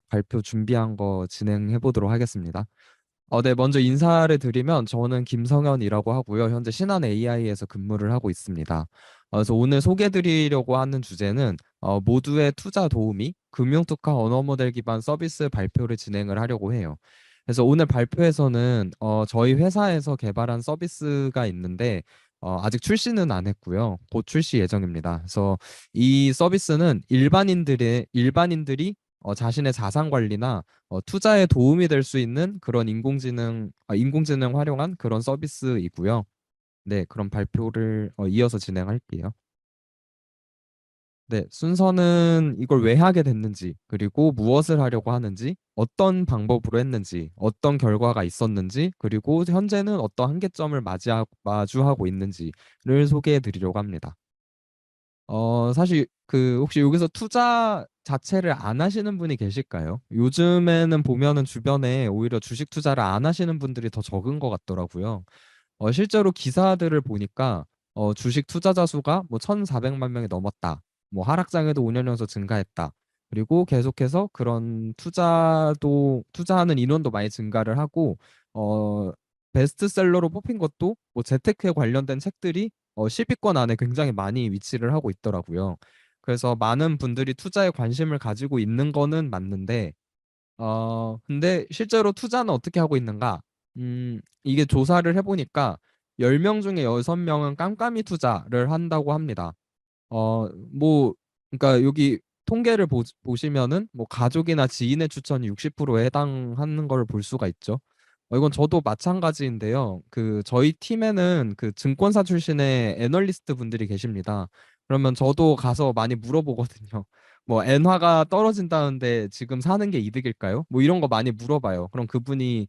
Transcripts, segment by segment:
발표 준비한 거 진행해 보도록 하겠습니다. 네, 먼저 인사를 드리면 저는 김성현이라고 하고요. 현재 신한 AI에서 근무를 하고 있습니다. 그래서 오늘 소개해 드리려고 하는 주제는 모두의 투자 도우미, 금융특화 언어 모델 기반 서비스 발표를 진행을 하려고 해요. 그래서 오늘 발표에서는 저희 회사에서 개발한 서비스가 있는데 아직 출시는 안 했고요. 곧 출시 예정입니다. 그래서 이 서비스는 일반인들이 자신의 자산 관리나 투자에 도움이 될 수 있는 그런 인공지능 활용한 그런 서비스이고요. 네, 그럼 발표를 이어서 진행할게요. 네, 순서는 이걸 왜 하게 됐는지, 그리고 무엇을 하려고 하는지, 어떤 방법으로 했는지, 어떤 결과가 있었는지, 그리고 현재는 어떤 한계점을 마주하고 있는지를 소개해 드리려고 합니다. 사실 혹시 여기서 투자 자체를 안 하시는 분이 계실까요? 요즘에는 보면은 주변에 오히려 주식 투자를 안 하시는 분들이 더 적은 것 같더라고요. 실제로 기사들을 보니까 주식 투자자 수가 뭐 1,400만 명이 넘었다. 뭐 하락장에도 5년 연속 증가했다. 그리고 계속해서 그런 투자하는 인원도 많이 증가를 하고 어, 베스트셀러로 뽑힌 것도 뭐 재테크에 관련된 책들이 10위권 안에 굉장히 많이 위치를 하고 있더라고요. 그래서 많은 분들이 투자에 관심을 가지고 있는 거는 맞는데 근데 실제로 투자는 어떻게 하고 있는가? 이게 조사를 해보니까 10명 중에 6명은 깜깜이 투자를 한다고 합니다. 뭐, 그러니까 여기 통계를 보시면은 뭐 가족이나 지인의 추천이 60%에 해당하는 걸 볼 수가 있죠. 이건 저도 마찬가지인데요. 저희 팀에는 증권사 출신의 애널리스트 분들이 계십니다. 그러면 저도 가서 많이 물어보거든요. 뭐 엔화가 떨어진다는데 지금 사는 게 이득일까요? 뭐 이런 거 많이 물어봐요. 그럼 그분이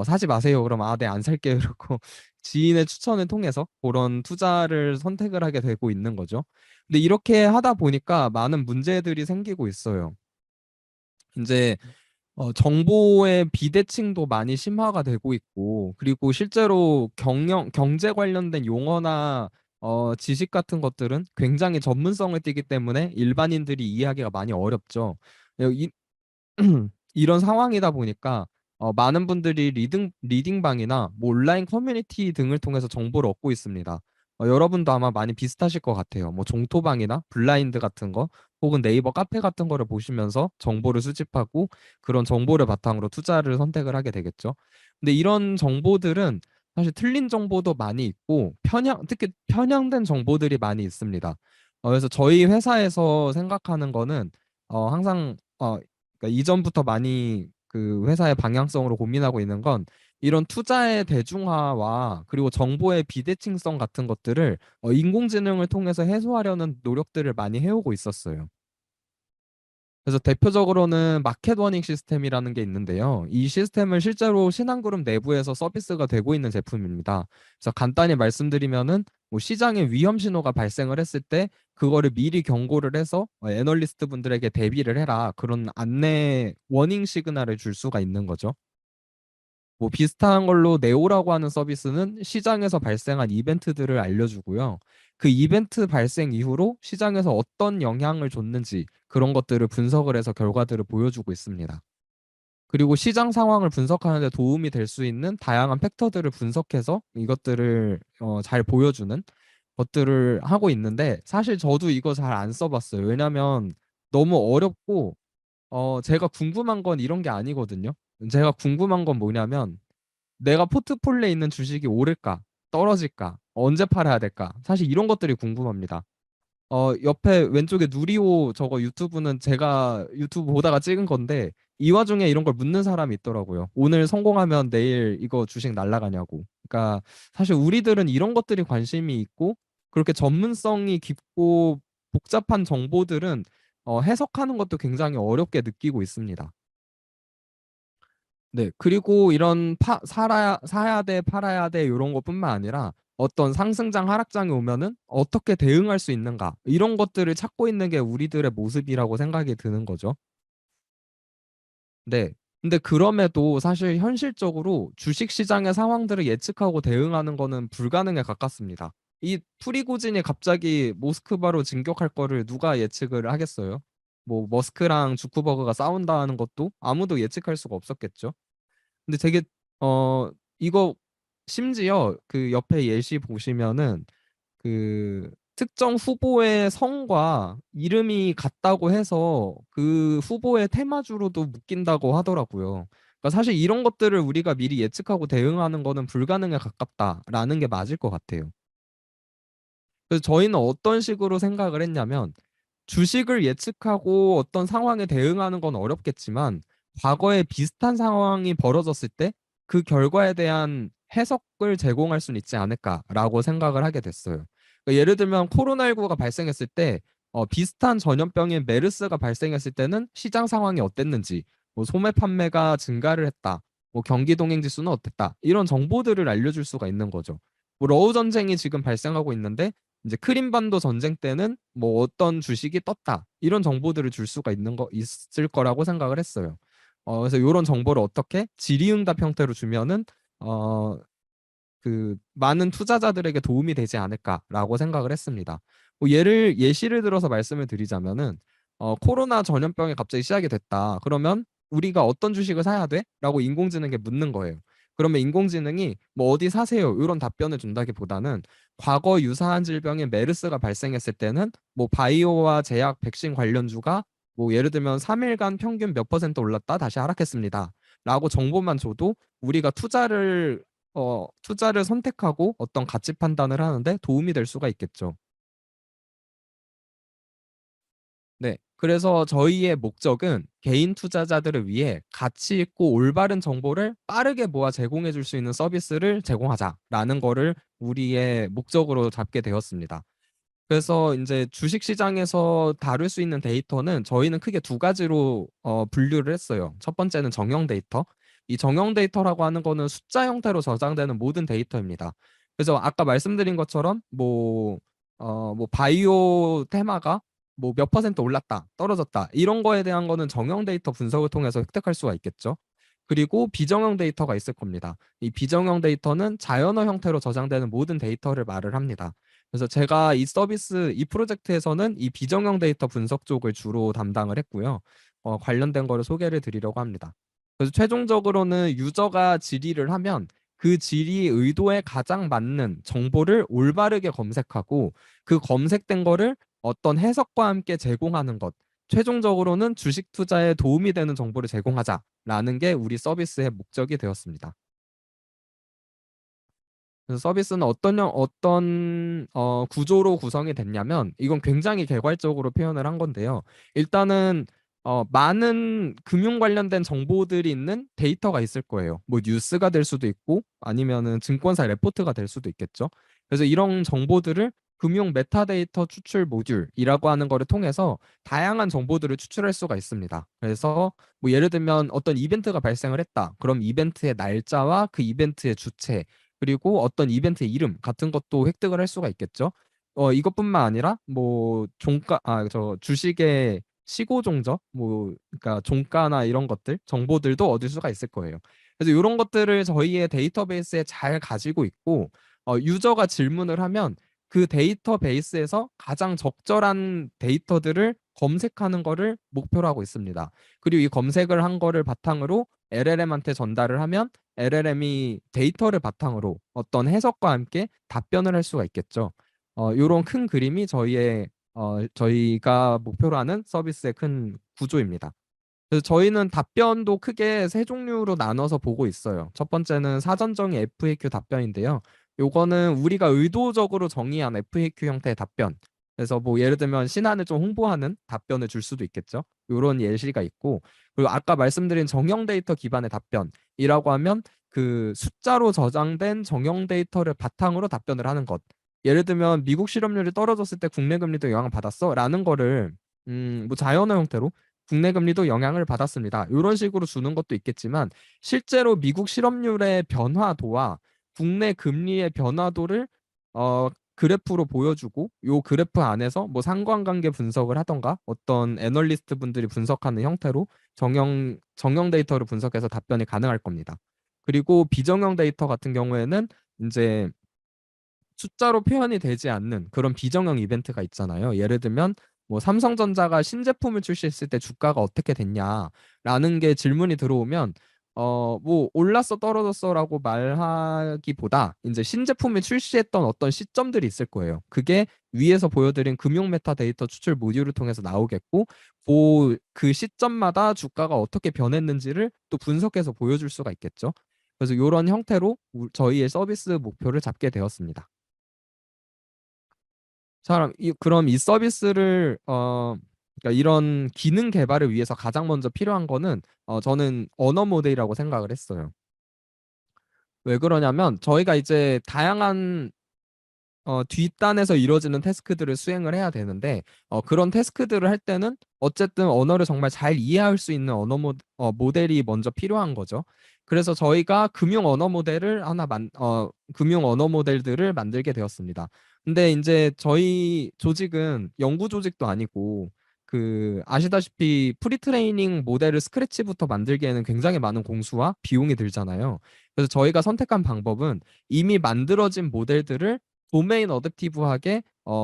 사지 마세요. 그럼 네, 안 살게요. 이러고 지인의 추천을 통해서 그런 투자를 선택을 하게 되고 있는 거죠. 근데 이렇게 하다 보니까 많은 문제들이 생기고 있어요. 이제 정보의 비대칭도 많이 심화가 되고 있고, 그리고 실제로 경제 관련된 용어나 지식 같은 것들은 굉장히 전문성을 띠기 때문에 일반인들이 이해하기가 많이 어렵죠. 이, 이런 상황이다 보니까 많은 분들이 리딩방이나 뭐 온라인 커뮤니티 등을 통해서 정보를 얻고 있습니다. 여러분도 아마 많이 비슷하실 것 같아요. 뭐 종토방이나 블라인드 같은 거 혹은 네이버 카페 같은 거를 보시면서 정보를 수집하고 그런 정보를 바탕으로 투자를 선택을 하게 되겠죠. 근데 이런 정보들은 사실 틀린 정보도 많이 있고 특히 편향된 정보들이 많이 있습니다. 그래서 저희 회사에서 생각하는 거는 항상 그러니까 이전부터 많이 회사의 방향성으로 고민하고 있는 건 이런 투자의 대중화와 그리고 정보의 비대칭성 같은 것들을 인공지능을 통해서 해소하려는 노력들을 많이 해오고 있었어요. 그래서 대표적으로는 마켓 워닝 시스템이라는 게 있는데요. 이 시스템은 실제로 신한그룹 내부에서 서비스가 되고 있는 제품입니다. 그래서 간단히 말씀드리면은 뭐 시장에 위험 신호가 발생을 했을 때 그거를 미리 경고를 해서 애널리스트 분들에게 대비를 해라. 그런 안내 워닝 시그널을 줄 수가 있는 거죠. 뭐 비슷한 걸로 네오라고 하는 서비스는 시장에서 발생한 이벤트들을 알려주고요. 그 이벤트 발생 이후로 시장에서 어떤 영향을 줬는지 그런 것들을 분석을 해서 결과들을 보여주고 있습니다. 그리고 시장 상황을 분석하는 데 도움이 될 수 있는 다양한 팩터들을 분석해서 이것들을 잘 보여주는 것들을 하고 있는데 사실 저도 이거 잘 안 써봤어요. 왜냐면 너무 어렵고 제가 궁금한 건 이런 게 아니거든요. 제가 궁금한 건 뭐냐면 내가 포트폴리오에 있는 주식이 오를까, 떨어질까, 언제 팔아야 될까? 사실 이런 것들이 궁금합니다. 옆에 왼쪽에 누리호 저거 유튜브는 제가 유튜브 보다가 찍은 건데 이 와중에 이런 걸 묻는 사람이 있더라고요. 오늘 성공하면 내일 이거 주식 날라가냐고. 그러니까 사실 우리들은 이런 것들이 관심이 있고 그렇게 전문성이 깊고 복잡한 정보들은 해석하는 것도 굉장히 어렵게 느끼고 있습니다. 네, 그리고 이런 사야 돼, 팔아야 돼, 이런 것뿐만 아니라 어떤 상승장, 하락장이 오면은 어떻게 대응할 수 있는가, 이런 것들을 찾고 있는 게 우리들의 모습이라고 생각이 드는 거죠. 네. 근데 그럼에도 사실 현실적으로 주식 시장의 상황들을 예측하고 대응하는 거는 불가능에 가깝습니다. 이 프리고진이 갑자기 모스크바로 진격할 거를 누가 예측을 하겠어요? 뭐 머스크랑 주크버그가 싸운다는 것도 아무도 예측할 수가 없었겠죠. 근데 되게 어 이거 심지어 그 옆에 예시 보시면은 그 특정 후보의 성과 이름이 같다고 해서 그 후보의 테마주로도 묶인다고 하더라고요. 그러니까 사실 이런 것들을 우리가 미리 예측하고 대응하는 거는 불가능에 가깝다라는 게 맞을 것 같아요. 그래서 저희는 어떤 식으로 생각을 했냐면 주식을 예측하고 어떤 상황에 대응하는 건 어렵겠지만 과거에 비슷한 상황이 벌어졌을 때 그 결과에 대한 해석을 제공할 수는 있지 않을까라고 생각을 하게 됐어요. 그러니까 예를 들면 코로나19가 발생했을 때 비슷한 전염병인 메르스가 발생했을 때는 시장 상황이 어땠는지, 뭐 소매 판매가 증가를 했다, 뭐 경기 동행 지수는 어땠다, 이런 정보들을 알려줄 수가 있는 거죠. 뭐 러우 전쟁이 지금 발생하고 있는데 이제 크림반도 전쟁 때는 뭐 어떤 주식이 떴다 이런 정보들을 줄 수가 있을 거라고 생각을 했어요. 그래서 이런 정보를 어떻게 질의응답 형태로 주면은 어, 그 많은 투자자들에게 도움이 되지 않을까라고 생각을 했습니다. 뭐 예시를 들어서 말씀을 드리자면은 코로나 전염병이 갑자기 시작이 됐다. 그러면 우리가 어떤 주식을 사야 돼? 라고 인공지능에 묻는 거예요. 그러면 인공지능이 뭐 어디 사세요? 이런 답변을 준다기보다는 과거 유사한 질병인 메르스가 발생했을 때는 뭐 바이오와 제약 백신 관련주가 뭐 예를 들면 3일간 평균 몇 퍼센트 올랐다 다시 하락했습니다. 라고 정보만 줘도 우리가 투자를 선택하고 어떤 가치 판단을 하는데 도움이 될 수가 있겠죠. 네. 그래서 저희의 목적은 개인 투자자들을 위해 가치 있고 올바른 정보를 빠르게 모아 제공해 줄 수 있는 서비스를 제공하자라는 거를 우리의 목적으로 잡게 되었습니다. 그래서 이제 주식 시장에서 다룰 수 있는 데이터는 저희는 크게 두 가지로 분류를 했어요. 첫 번째는 정형 데이터. 이 정형 데이터라고 하는 거는 숫자 형태로 저장되는 모든 데이터입니다. 그래서 아까 말씀드린 것처럼 뭐 바이오 테마가 뭐 몇 퍼센트 올랐다, 떨어졌다 이런 거에 대한 거는 정형 데이터 분석을 통해서 획득할 수가 있겠죠. 그리고 비정형 데이터가 있을 겁니다. 이 비정형 데이터는 자연어 형태로 저장되는 모든 데이터를 말을 합니다. 그래서 제가 이 프로젝트에서는 이 비정형 데이터 분석 쪽을 주로 담당을 했고요. 관련된 거를 소개를 드리려고 합니다. 그래서 최종적으로는 유저가 질의를 하면 그 질의 의도에 가장 맞는 정보를 올바르게 검색하고 그 검색된 거를 어떤 해석과 함께 제공하는 것. 최종적으로는 주식 투자에 도움이 되는 정보를 제공하자라는 게 우리 서비스의 목적이 되었습니다. 그래서 서비스는 어떤 구조로 구성이 됐냐면 이건 굉장히 개괄적으로 표현을 한 건데요. 일단은 많은 금융 관련된 정보들이 있는 데이터가 있을 거예요. 뭐 뉴스가 될 수도 있고 아니면은 증권사 레포트가 될 수도 있겠죠. 그래서 이런 정보들을 금융 메타데이터 추출 모듈이라고 하는 거를 통해서 다양한 정보들을 추출할 수가 있습니다. 그래서 뭐 예를 들면 어떤 이벤트가 발생을 했다. 그럼 이벤트의 날짜와 그 이벤트의 주체 그리고 어떤 이벤트의 이름 같은 것도 획득을 할 수가 있겠죠. 이것뿐만 아니라 뭐 주식의 시고 종적 그러니까 종가나 이런 것들 정보들도 얻을 수가 있을 거예요. 그래서 이런 것들을 저희의 데이터베이스에 잘 가지고 있고 유저가 질문을 하면 그 데이터베이스에서 가장 적절한 데이터들을 검색하는 거를 목표로 하고 있습니다. 그리고 이 검색을 한 거를 바탕으로 LLM한테 전달을 하면 LLM이 데이터를 바탕으로 어떤 해석과 함께 답변을 할 수가 있겠죠. 이런 큰 그림이 저희가 목표로 하는 서비스의 큰 구조입니다. 그래서 저희는 답변도 크게 세 종류로 나눠서 보고 있어요. 첫 번째는 사전 정의 FAQ 답변인데요. 요거는 우리가 의도적으로 정의한 FAQ 형태의 답변. 그래서 뭐 예를 들면 신안을 좀 홍보하는 답변을 줄 수도 있겠죠. 이런 예시가 있고 그리고 아까 말씀드린 정형 데이터 기반의 답변이라고 하면 그 숫자로 저장된 정형 데이터를 바탕으로 답변을 하는 것. 예를 들면 미국 실업률이 떨어졌을 때 국내 금리도 영향을 받았어? 라는 거를 뭐 자연어 형태로 국내 금리도 영향을 받았습니다. 이런 식으로 주는 것도 있겠지만 실제로 미국 실업률의 변화도와 국내 금리의 변화도를 그래프로 보여주고 요 그래프 안에서 뭐 상관관계 분석을 하던가 어떤 애널리스트 분들이 분석하는 형태로 정형 데이터를 분석해서 답변이 가능할 겁니다. 그리고 비정형 데이터 같은 경우에는 이제 숫자로 표현이 되지 않는 그런 비정형 이벤트가 있잖아요. 예를 들면 뭐 삼성전자가 신제품을 출시했을 때 주가가 어떻게 됐냐라는 게 질문이 들어오면 뭐 올랐어 떨어졌어라고 말하기보다 이제 신제품을 출시했던 어떤 시점들이 있을 거예요. 그게 위에서 보여드린 금융 메타 데이터 추출 모듈을 통해서 나오겠고, 그 시점마다 주가가 어떻게 변했는지를 또 분석해서 보여줄 수가 있겠죠. 그래서 이런 형태로 저희의 서비스 목표를 잡게 되었습니다. 그럼 이 서비스를 그러니까 이런 기능 개발을 위해서 가장 먼저 필요한 거는 저는 언어 모델이라고 생각을 했어요. 왜 그러냐면 저희가 이제 다양한 뒷단에서 이루어지는 태스크들을 수행을 해야 되는데 그런 태스크들을 할 때는 어쨌든 언어를 정말 잘 이해할 수 있는 모델이 먼저 필요한 거죠. 그래서 저희가 금융 언어 모델들을 만들게 되었습니다. 근데 이제 저희 조직은 연구 조직도 아니고 그 아시다시피 프리트레이닝 모델을 스크래치부터 만들기에는 굉장히 많은 공수와 비용이 들잖아요. 그래서 저희가 선택한 방법은 이미 만들어진 모델들을 도메인 어댑티브하게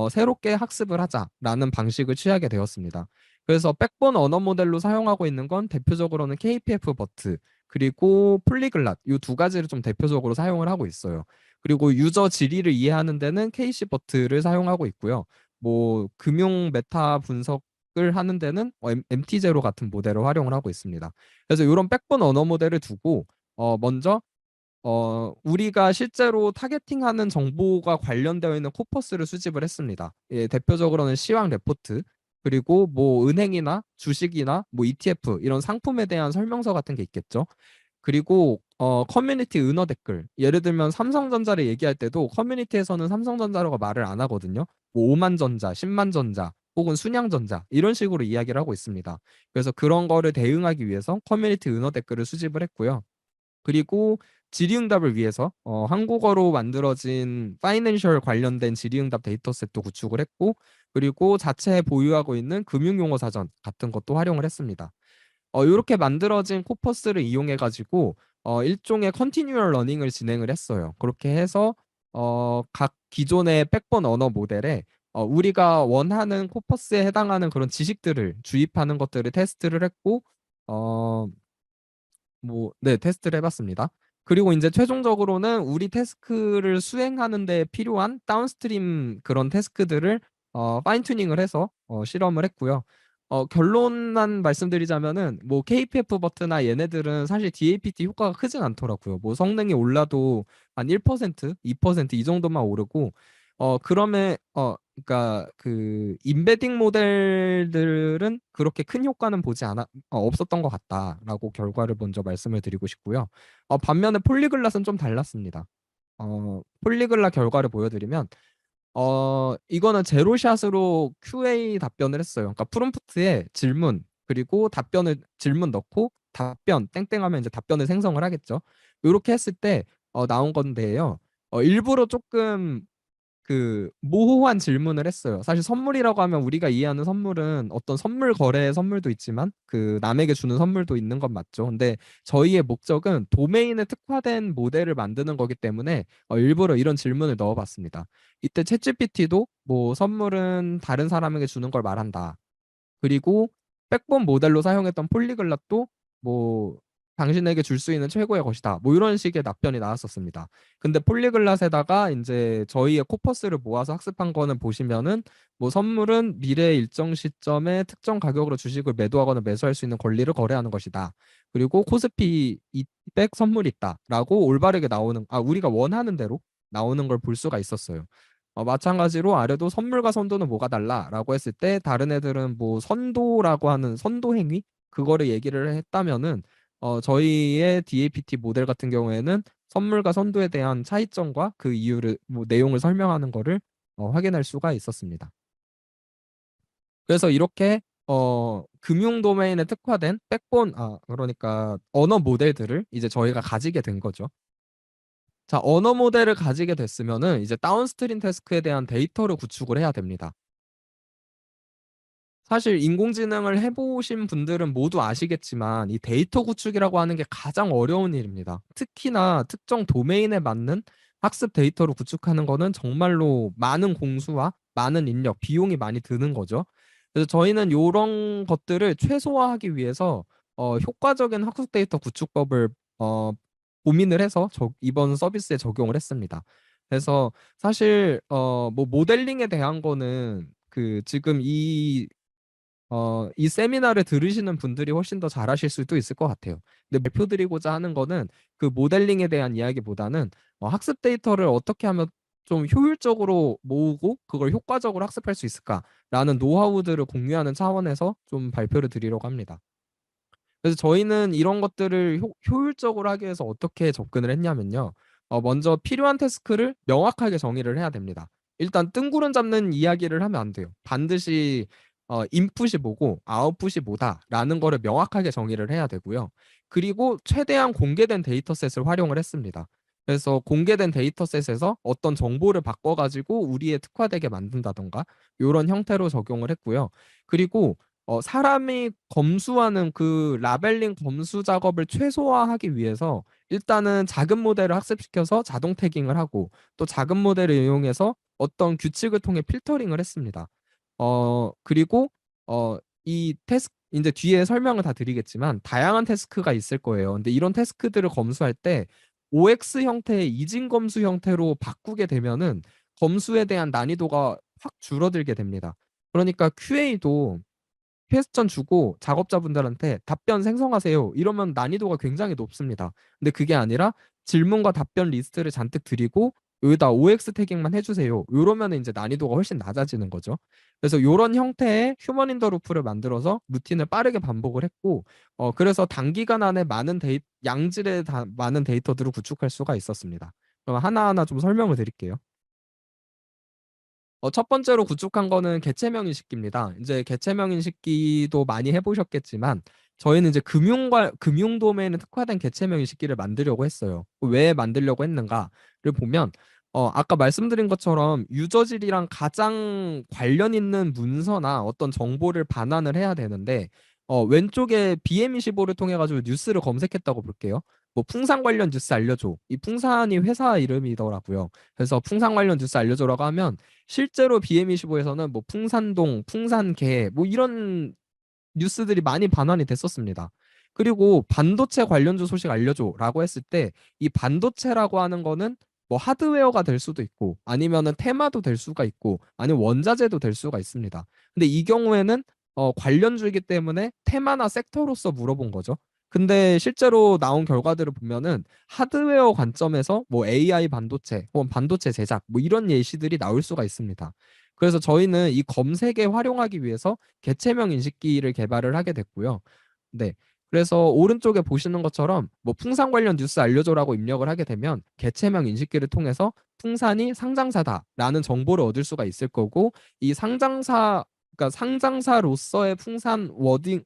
새롭게 학습을 하자라는 방식을 취하게 되었습니다. 그래서 백본 언어 모델로 사용하고 있는 건 대표적으로는 KPF 버트 그리고 폴리글랏 이 두 가지를 좀 대표적으로 사용을 하고 있어요. 그리고 유저 질의를 이해하는 데는 KC 버트를 사용하고 있고요. 뭐 금융 메타 분석을 하는 데는 MT0 같은 모델을 활용을 하고 있습니다. 그래서 이런 백본 언어 모델을 두고 먼저 우리가 실제로 타겟팅하는 정보가 관련되어 있는 코퍼스를 수집을 했습니다. 예, 대표적으로는 시황 레포트, 그리고 뭐 은행이나 주식이나 뭐 ETF 이런 상품에 대한 설명서 같은 게 있겠죠. 그리고 커뮤니티 은어 댓글. 예를 들면 삼성전자를 얘기할 때도 커뮤니티에서는 삼성전자라고 말을 안 하거든요. 뭐 5만 전자, 10만 전자, 혹은 순양전자 이런 식으로 이야기를 하고 있습니다. 그래서 그런 거를 대응하기 위해서 커뮤니티 은어 댓글을 수집을 했고요. 그리고 질의응답을 위해서 한국어로 만들어진 파이낸셜 관련된 질의응답 데이터셋도 구축을 했고, 그리고 자체에 보유하고 있는 금융용어 사전 같은 것도 활용을 했습니다. 이렇게 만들어진 코퍼스를 이용해 가지고 일종의 컨티뉴얼 러닝을 진행을 했어요. 그렇게 해서 각 기존의 백본 언어 모델에 우리가 원하는 코퍼스에 해당하는 그런 지식들을 주입하는 것들을 테스트를 했고, 어, 네, 테스트를 해봤습니다. 그리고 이제 최종적으로는 우리 태스크를 수행하는 데 필요한 다운스트림 그런 태스크들을 파인 튜닝을 해서 실험을 했고요. 결론만 말씀드리자면은 뭐 KPF 버트나 얘네들은 사실 DAPT 효과가 크진 않더라고요. 뭐 성능이 올라도 한 1%, 2%이 정도만 오르고 그러니까 그 임베딩 모델들은 그렇게 큰 효과는 없었던 것 같다라고 결과를 먼저 말씀을 드리고 싶고요. 반면에 폴리글랏은 좀 달랐습니다. 폴리글랏 결과를 보여드리면 이거는 제로샷으로 QA 답변을 했어요. 그러니까 프롬프트에 질문 그리고 질문 넣고 답변 땡땡하면 이제 답변을 생성을 하겠죠. 이렇게 했을 때 나온 건데요. 일부러 조금 그 모호한 질문을 했어요. 사실 선물이라고 하면 우리가 이해하는 선물은 어떤 선물 거래 선물도 있지만 그 남에게 주는 선물도 있는 건 맞죠. 근데 저희의 목적은 도메인에 특화된 모델을 만드는 거기 때문에 일부러 이런 질문을 넣어봤습니다. 이때 챗GPT도 뭐 선물은 다른 사람에게 주는 걸 말한다. 그리고 백본 모델로 사용했던 폴리글랏도 뭐 당신에게 줄 수 있는 최고의 것이다. 뭐 이런 식의 답변이 나왔었습니다. 근데 폴리글랏에다가 이제 저희의 코퍼스를 모아서 학습한 거는 보시면은 뭐 선물은 미래 일정 시점에 특정 가격으로 주식을 매도하거나 매수할 수 있는 권리를 거래하는 것이다. 그리고 코스피 200 선물이 있다라고 올바르게 우리가 원하는 대로 나오는 걸 볼 수가 있었어요. 마찬가지로 아래도 선물과 선도는 뭐가 달라라고 했을 때 다른 애들은 뭐 선도라고 하는 선도 행위 그거를 얘기를 했다면은 저희의 DAPT 모델 같은 경우에는 선물과 선도에 대한 차이점과 그 이유를 뭐 내용을 설명하는 거를 확인할 수가 있었습니다. 그래서 이렇게 금융 도메인에 특화된 그러니까 언어 모델들을 이제 저희가 가지게 된 거죠. 자, 언어 모델을 가지게 됐으면은 이제 다운스트림 태스크에 대한 데이터를 구축을 해야 됩니다. 사실 인공지능을 해보신 분들은 모두 아시겠지만 이 데이터 구축이라고 하는 게 가장 어려운 일입니다. 특히나 특정 도메인에 맞는 학습 데이터를 구축하는 거는 정말로 많은 공수와 많은 인력, 비용이 많이 드는 거죠. 그래서 저희는 이런 것들을 최소화하기 위해서 효과적인 학습 데이터 구축법을 어, 고민을 해서 이번 서비스에 적용을 했습니다. 그래서 사실 뭐 모델링에 대한 거는 그 지금 이 세미나를 들으시는 분들이 훨씬 더 잘하실 수도 있을 것 같아요. 근데 발표드리고자 하는 거는 그 모델링에 대한 이야기보다는 학습 데이터를 어떻게 하면 좀 효율적으로 모으고 그걸 효과적으로 학습할 수 있을까라는 노하우들을 공유하는 차원에서 좀 발표를 드리려고 합니다. 그래서 저희는 이런 것들을 효율적으로 하기 위해서 어떻게 접근을 했냐면요. 먼저 필요한 태스크를 명확하게 정의를 해야 됩니다. 일단 뜬구름 잡는 이야기를 하면 안 돼요. 반드시 인풋이 뭐고 아웃풋이 뭐다라는 거를 명확하게 정의를 해야 되고요. 그리고 최대한 공개된 데이터셋을 활용을 했습니다. 그래서 공개된 데이터셋에서 어떤 정보를 바꿔가지고 우리의 특화되게 만든다던가 이런 형태로 적용을 했고요. 그리고 사람이 검수하는 그 라벨링 검수 작업을 최소화하기 위해서 일단은 작은 모델을 학습시켜서 자동 태깅을 하고 또 작은 모델을 이용해서 어떤 규칙을 통해 필터링을 했습니다. 그리고 이 태스크 이제 뒤에 설명을 다 드리겠지만 다양한 태스크가 있을 거예요. 근데 이런 태스크들을 검수할 때 OX 형태의 이진 검수 형태로 바꾸게 되면은 검수에 대한 난이도가 확 줄어들게 됩니다. 그러니까 QA도 퀘스천 주고 작업자분들한테 답변 생성하세요. 이러면 난이도가 굉장히 높습니다. 근데 그게 아니라 질문과 답변 리스트를 잔뜩 드리고 여기다 OX 태깅만 해주세요. 이러면 이제 난이도가 훨씬 낮아지는 거죠. 그래서 이런 형태의 휴먼 인더 루프를 만들어서 루틴을 빠르게 반복을 했고, 그래서 단기간 안에 양질의 많은 데이터들을 구축할 수가 있었습니다. 그럼 하나하나 좀 설명을 드릴게요. 첫 번째로 구축한 거는 개체명 인식기입니다. 이제 개체명 인식기도 많이 해보셨겠지만 저희는 이제 금융 도메인에 특화된 개체명 인식기를 만들려고 했어요. 왜 만들려고 했는가를 보면 아까 말씀드린 것처럼 유저질이랑 가장 관련 있는 문서나 어떤 정보를 반환을 해야 되는데 왼쪽에 BM25를 통해 가지고 뉴스를 검색했다고 볼게요. 뭐 풍산 관련 뉴스 알려줘. 이 풍산이 회사 이름이더라고요. 그래서 풍산 관련 뉴스 알려줘라고 하면 실제로 BM25에서는 뭐 풍산동, 풍산개 뭐 이런 뉴스들이 많이 반환이 됐었습니다. 그리고 반도체 관련주 소식 알려줘라고 했을 때 이 반도체라고 하는 거는 뭐 하드웨어가 될 수도 있고 아니면은 테마도 될 수가 있고 아니면 원자재도 될 수가 있습니다. 근데 이 경우에는 관련주이기 때문에 테마나 섹터로서 물어본 거죠. 근데 실제로 나온 결과들을 보면은 하드웨어 관점에서 뭐 AI 반도체 혹은 반도체 제작 뭐 이런 예시들이 나올 수가 있습니다. 그래서 저희는 이 검색에 활용하기 위해서 개체명 인식기를 개발을 하게 됐고요. 네. 그래서 오른쪽에 보시는 것처럼 뭐 풍산 관련 뉴스 알려줘라고 입력을 하게 되면 개체명 인식기를 통해서 풍산이 상장사다라는 정보를 얻을 수가 있을 거고 이 그러니까 상장사로서의 풍산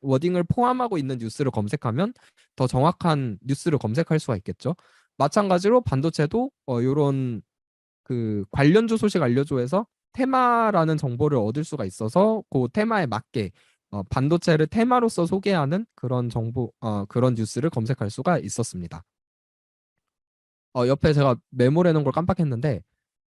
워딩을 포함하고 있는 뉴스를 검색하면 더 정확한 뉴스를 검색할 수가 있겠죠. 마찬가지로 반도체도 이런 그 관련주 소식 알려줘에서 테마라는 정보를 얻을 수가 있어서 그 테마에 맞게 반도체를 테마로서 소개하는 그런 그런 뉴스를 검색할 수가 있었습니다. 옆에 제가 메모를 해놓은 걸 깜빡했는데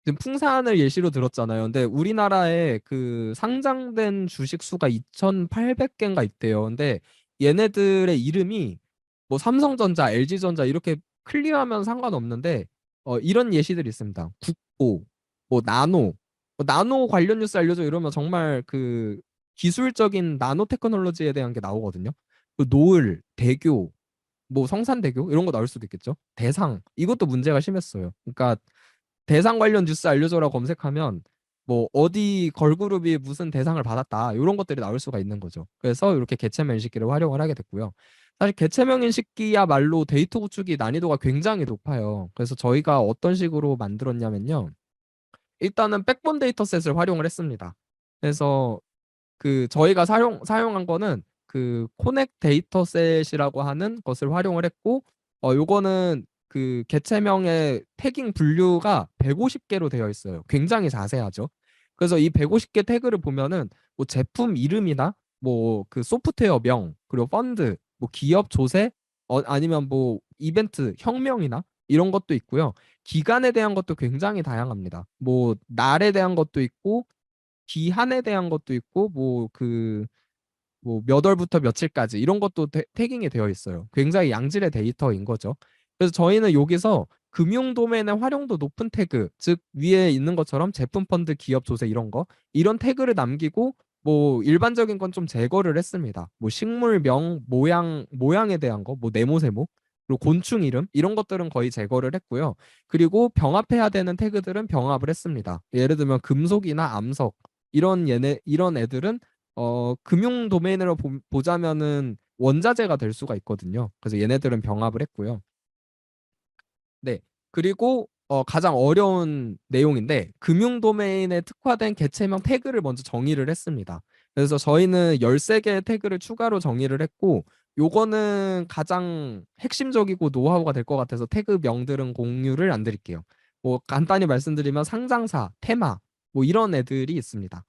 지금 풍산을 예시로 들었잖아요. 근데 우리나라에 그 상장된 주식 수가 2,800개인가 있대요. 근데 얘네들의 이름이 뭐 삼성전자, LG전자 이렇게 클리어하면 상관없는데 이런 예시들이 있습니다. 국보, 뭐 나노 관련 뉴스 알려줘 이러면 정말 그 기술적인 나노 테크놀로지에 대한 게 나오거든요. 그 노을, 대교, 뭐 성산대교 이런 거 나올 수도 있겠죠. 대상 이것도 문제가 심했어요. 그러니까 대상 관련 뉴스 알려줘라 검색하면 뭐 어디 걸그룹이 무슨 대상을 받았다 이런 것들이 나올 수가 있는 거죠. 그래서 이렇게 개체명 인식기를 활용을 하게 됐고요. 사실 개체명 인식기야말로 데이터 구축이 난이도가 굉장히 높아요. 그래서 저희가 어떤 식으로 만들었냐면요. 일단은 백본 데이터셋을 활용을 했습니다. 그래서 그 저희가 사용한 거는 그 코넥 데이터셋이라고 하는 것을 활용을 했고 요거는 그 개체명의 태깅 분류가 150개로 되어 있어요. 굉장히 자세하죠. 그래서 이 150개 태그를 보면은 뭐 제품 이름이나 뭐 그 소프트웨어 명 그리고 펀드 뭐 기업 조세 아니면 뭐 이벤트 혁명이나 이런 것도 있고요. 기간에 대한 것도 굉장히 다양합니다. 뭐 날에 대한 것도 있고 기한에 대한 것도 있고 뭐 몇 월부터 며칠까지 이런 것도 태깅이 되어 있어요. 굉장히 양질의 데이터인 거죠. 그래서 저희는 여기서 금융 도메인의 활용도 높은 태그, 즉 위에 있는 것처럼 제품 펀드 기업 조세 이런 거 이런 태그를 남기고 뭐 일반적인 건 좀 제거를 했습니다. 뭐 식물명, 모양에 대한 거, 뭐 네모세모, 그리고 곤충 이름 이런 것들은 거의 제거를 했고요. 그리고 병합해야 되는 태그들은 병합을 했습니다. 예를 들면 금속이나 암석 이런 애들은 금융 도메인으로 보자면은 원자재가 될 수가 있거든요. 그래서 얘네들은 병합을 했고요. 네. 그리고 가장 어려운 내용인데 금융 도메인에 특화된 개체명 태그를 먼저 정의를 했습니다. 그래서 저희는 13개의 태그를 추가로 정의를 했고 요거는 가장 핵심적이고 노하우가 될 것 같아서 태그명들은 공유를 안 드릴게요. 뭐 간단히 말씀드리면 상장사, 테마 뭐 이런 애들이 있습니다.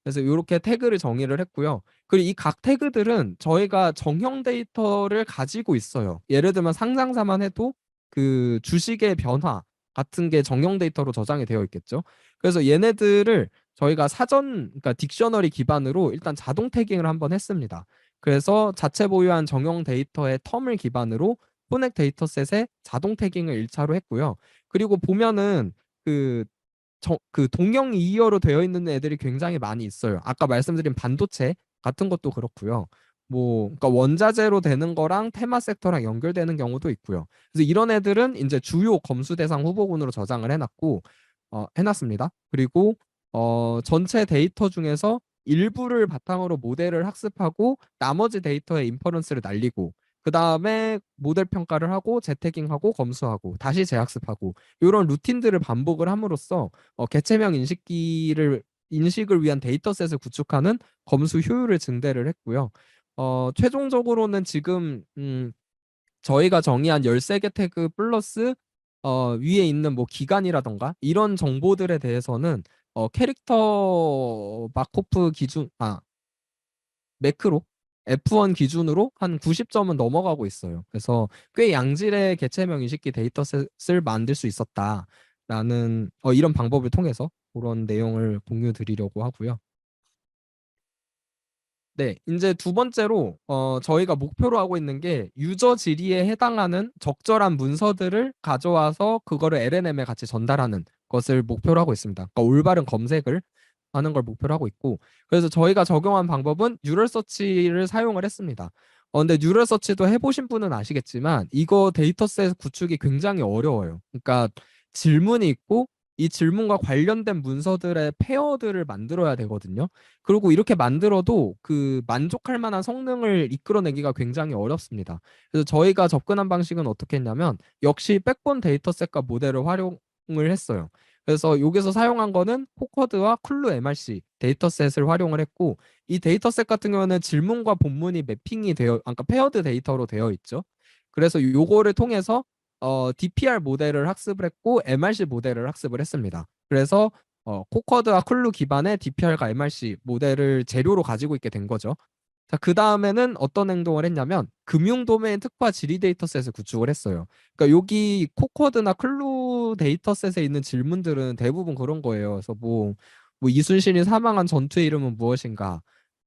그래서 이렇게 태그를 정의를 했고요. 그리고 이 각 태그들은 저희가 정형 데이터를 가지고 있어요. 예를 들면 상장사만 해도 그 주식의 변화 같은 게 정형 데이터로 저장이 되어 있겠죠. 그래서 얘네들을 저희가 그러니까 딕셔너리 기반으로 일단 자동 태깅을 한번 했습니다. 그래서 자체 보유한 정형 데이터의 텀을 기반으로 포넥 데이터셋에 자동 태깅을 1차로 했고요. 그리고 보면은 그 그 동형 이어로 되어 있는 애들이 굉장히 많이 있어요. 아까 말씀드린 반도체 같은 것도 그렇고요. 뭐, 그러니까 원자재로 되는 거랑 테마 섹터랑 연결되는 경우도 있고요. 그래서 이런 애들은 이제 주요 검수 대상 후보군으로 저장을 해놨고, 해놨습니다. 그리고 전체 데이터 중에서 일부를 바탕으로 모델을 학습하고 나머지 데이터에 인퍼런스를 날리고 그 다음에 모델 평가를 하고 재태깅하고 검수하고 다시 재학습하고 이런 루틴들을 반복을 함으로써 개체명 인식을 위한 데이터셋을 구축하는 검수 효율을 증대를 했고요. 최종적으로는 지금 저희가 정의한 13개 태그 플러스 위에 있는 뭐 기간이라던가 이런 정보들에 대해서는 캐릭터 마코프 기준 매크로 F1 기준으로 한 90점은 넘어가고 있어요. 그래서 꽤 양질의 개체명 인식기 데이터셋을 만들 수 있었다라는 이런 방법을 통해서 그런 내용을 공유 드리려고 하고요. 네, 이제 두 번째로 저희가 목표로 하고 있는 게 유저 질의에 해당하는 적절한 문서들을 가져와서 그거를 LNM에 같이 전달하는 것을 목표로 하고 있습니다. 그러니까 올바른 검색을 하는 걸 목표로 하고 있고 그래서 저희가 적용한 방법은 뉴럴 서치를 사용을 했습니다. 근데 뉴럴 서치도 해보신 분은 아시겠지만 이거 데이터셋 구축이 굉장히 어려워요. 그러니까 질문이 있고 이 질문과 관련된 문서들의 페어들을 만들어야 되거든요. 그리고 이렇게 만들어도 그 만족할 만한 성능을 이끌어내기가 굉장히 어렵습니다. 그래서 저희가 접근한 방식은 어떻게 했냐면 역시 백본 데이터셋과 모델을 활용을 했어요. 그래서 여기서 사용한 거는 코커드와 클루 MRC 데이터셋을 활용을 했고 이 데이터셋 같은 경우는 질문과 본문이 매핑이 그러니까 페어드 데이터로 되어 있죠. 그래서 요거를 통해서 DPR 모델을 학습을 했고 MRC 모델을 학습을 했습니다. 그래서 코커드와 클루 기반의 DPR과 MRC 모델을 재료로 가지고 있게 된 거죠. 자, 그 다음에는 어떤 행동을 했냐면 금융 도메인 특화 지리 데이터셋을 구축을 했어요. 그러니까 여기 코커드나 클루 데이터셋에 있는 질문들은 대부분 그런 거예요. 그래서 뭐 이순신이 사망한 전투의 이름은 무엇인가?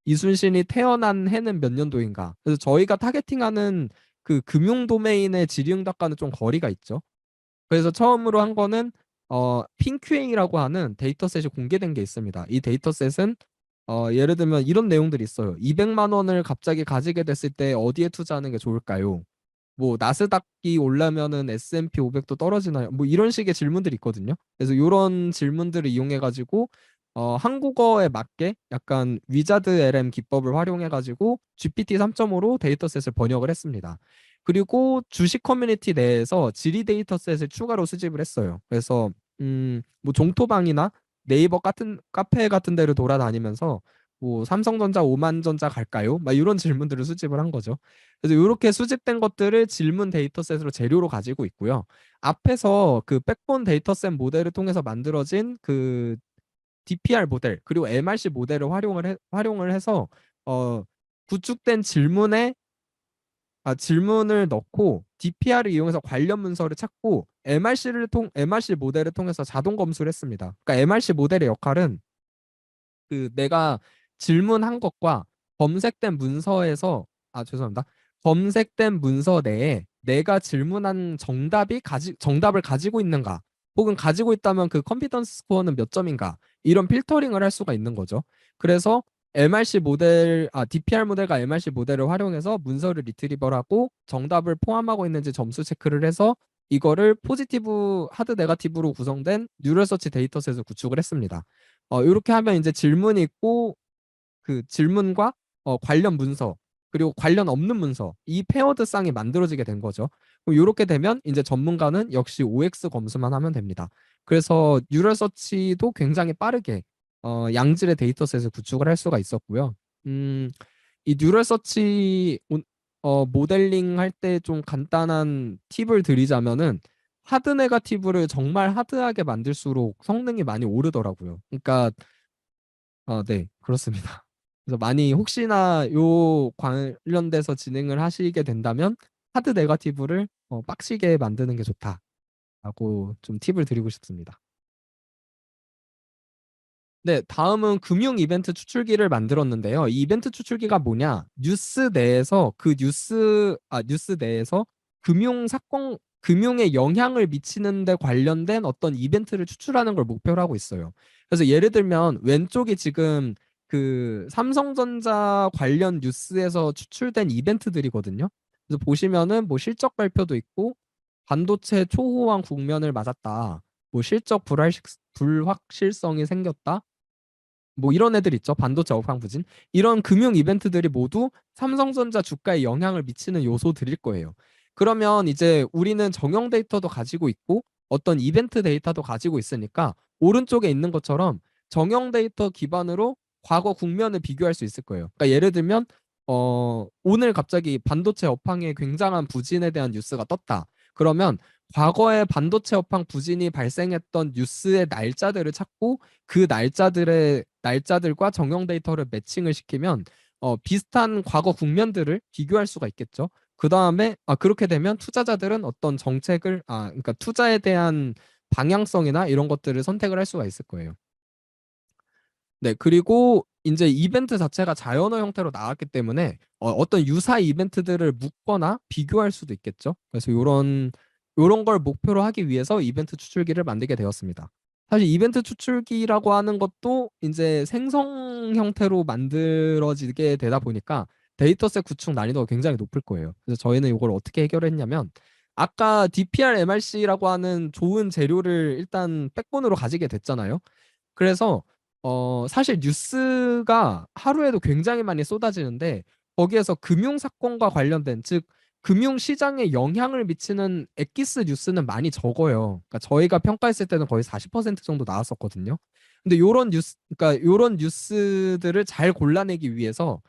이순신이 태어난 해는 몇 년도인가? 그래서 저희가 타겟팅하는 그 금융 도메인의 질의응답과는 좀 거리가 있죠. 그래서 처음으로 한 거는 핑큐에이라고 하는 데이터셋이 공개된 게 있습니다. 이 데이터셋은 예를 들면 이런 내용들이 있어요. 200만 원을 갑자기 가지게 됐을 때 어디에 투자하는 게 좋을까요? 뭐 나스닥이 올라면은 S&P 500도 떨어지나요? 뭐 이런 식의 질문들이 있거든요. 그래서 이런 질문들을 이용해 가지고 한국어에 맞게 약간 위자드 LM 기법을 활용해 가지고 GPT 3.5로 데이터셋을 번역을 했습니다. 그리고 주식 커뮤니티 내에서 지리 데이터셋을 추가로 수집을 했어요. 그래서 뭐 종토방이나 네이버 같은 카페 같은 데를 돌아다니면서 뭐 삼성전자 5만 전자 갈까요? 막 이런 질문들을 수집을 한 거죠. 그래서 이렇게 수집된 것들을 질문 데이터셋으로 재료로 가지고 있고요. 앞에서 그 백본 데이터셋 모델을 통해서 만들어진 그 DPR 모델 그리고 MRC 모델을 활용을 해서 어, 구축된 질문을 넣고 DPR을 이용해서 관련 문서를 찾고 MRC 모델을 통해서 자동 검수를 했습니다. 그러니까 MRC 모델의 역할은 그 내가 질문한 것과 검색된 문서에서 죄송합니다. 검색된 문서 내에 내가 질문한 정답을 가지고 있는가 혹은 가지고 있다면 그 컨피던스 스코어는 몇 점인가 이런 필터링을 할 수가 있는 거죠. 그래서 DPR 모델과 MRC 모델을 활용해서 문서를 리트리버하고 정답을 포함하고 있는지 점수 체크를 해서 이거를 포지티브, 하드, 네거티브로 구성된 뉴럴 서치 데이터셋을 구축을 했습니다. 이렇게 하면 이제 질문이 있고 그 질문과 관련 문서 그리고 관련 없는 문서 이 페어드 쌍이 만들어지게 된 거죠. 그럼 이렇게 되면 이제 전문가는 역시 OX 검수만 하면 됩니다. 그래서 뉴럴 서치도 굉장히 빠르게 양질의 데이터셋을 구축을 할 수가 있었고요. 이 뉴럴 서치 모델링 할 때 좀 간단한 팁을 드리자면은 하드 네거티브를 정말 하드하게 만들수록 성능이 많이 오르더라고요. 그러니까 네, 그렇습니다. 그래서 많이 혹시나 요 관련돼서 진행을 하시게 된다면 하드 네거티브를 빡시게 만드는 게 좋다라고 좀 팁을 드리고 싶습니다. 네, 다음은 금융 이벤트 추출기를 만들었는데요. 이 이벤트 추출기가 뭐냐? 뉴스 내에서 금융에 영향을 미치는 데 관련된 어떤 이벤트를 추출하는 걸 목표로 하고 있어요. 그래서 예를 들면 왼쪽이 지금 그 삼성전자 관련 뉴스에서 추출된 이벤트들이거든요. 그래서 보시면은 뭐 실적 발표도 있고 반도체 초호황 국면을 맞았다. 뭐 실적 불확실성이 생겼다. 뭐 이런 애들 있죠. 반도체 업황 부진. 이런 금융 이벤트들이 모두 삼성전자 주가에 영향을 미치는 요소들일 거예요. 그러면 이제 우리는 정형 데이터도 가지고 있고 어떤 이벤트 데이터도 가지고 있으니까 오른쪽에 있는 것처럼 정형 데이터 기반으로 과거 국면을 비교할 수 있을 거예요. 그러니까 예를 들면 오늘 갑자기 반도체 업황에 굉장한 부진에 대한 뉴스가 떴다. 그러면 과거에 반도체 업황 부진이 발생했던 뉴스의 날짜들을 찾고 그 날짜들과 정형 데이터를 매칭을 시키면 비슷한 과거 국면들을 비교할 수가 있겠죠. 그 다음에 그렇게 되면 투자자들은 어떤 정책을 그러니까 투자에 대한 방향성이나 이런 것들을 선택을 할 수가 있을 거예요. 네, 그리고 이제 이벤트 자체가 자연어 형태로 나왔기 때문에 어떤 유사 이벤트들을 묶거나 비교할 수도 있겠죠. 그래서 요런 걸 목표로 하기 위해서 이벤트 추출기를 만들게 되었습니다. 사실 이벤트 추출기라고 하는 것도 이제 생성 형태로 만들어지게 되다 보니까 데이터셋 구축 난이도가 굉장히 높을 거예요. 그래서 저희는 이걸 어떻게 해결했냐면 아까 DPR MRC라고 하는 좋은 재료를 일단 백본으로 가지게 됐잖아요. 그래서 사실 뉴스가 하루에도 굉장히 많이 쏟아지는데 거기에서 금융 사건과 관련된 즉 금융 시장에 영향을 미치는 엑기스 뉴스는 많이 적어요. 그러니까 저희가 평가했을 때는 거의 40% 정도 나왔었거든요. 근데 요런 뉴스들을 잘 골라내기 위해서